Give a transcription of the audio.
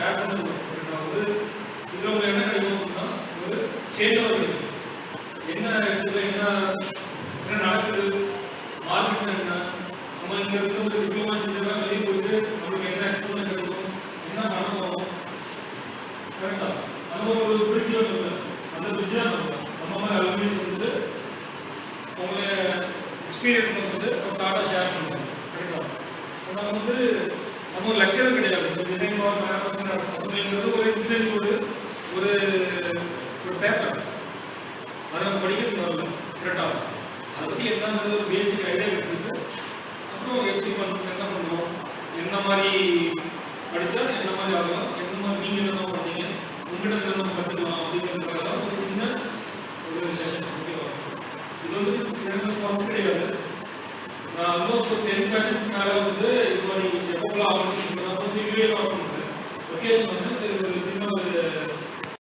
Share பண்ணுவோம். வந்து இதில் உங்களுக்கு என்ன கிடைக்கும்னா ஒரு சேஞ்ச் கிடைக்கும். என்ன இடத்துல என்ன நடக்குது, மார்க்கெட் என்ன, நம்ம இங்கே இருக்க ஒரு டிப்ளமா செஞ்செல்லாம் வெளியே போயிட்டு நம்மளுக்கு என்ன எக்ஸ்போனஸ் கிடைக்கும், என்ன பண்ண போகிறோம், கரெக்டாக நம்ம ஒரு பிரிட்ஜ் வந்து அந்த பிரிட்ஜ் தான் நம்ம மாதிரி அலுமினியம் வந்து அவங்கள எக்ஸ்பீரியன்ஸ் வந்து டாட்டா ஷேர் பண்ணுவோம். கரெக்டாக நம்ம வந்து நம்ம ஒரு லெக்சர் கிடையாது. டிசைன் அசம்பிளிங்கிறது ஒரு இன்ஜினியரிங் ஒரு பேப்பர், அதை நம்ம படிக்கிறது வரல. கரெக்டாக அதை பற்றி என்னன்றது ஒரு பேசிக் ஐடியா எடுத்துட்டு அப்புறம் எப்படி பண்ணுறது, என்ன பண்ணுவோம், என்ன மாதிரி படித்தா என்ன மாதிரி ஆகலாம், என்ன மாதிரி நீங்கள் என்ன பண்ணீங்க, உங்கள்கிட்ட நம்ம கற்றுக்கலாம் அப்படிங்கிறதுக்காக ஒரு சின்ன ஒரு செஷன். ஓகேவா? இது வந்து எனக்கு ஃபர்ஸ்ட் கிடையாது. நான் ஆல்மோஸ்ட் ஒரு 10 பேட்சஸ்க்கு மேலே வந்து இது மாதிரி எப்போலாம் ஆகணும் வந்து வீடியோ ஆகணும். ஒகேஷன் வந்து ஒரு சின்ன ஒரு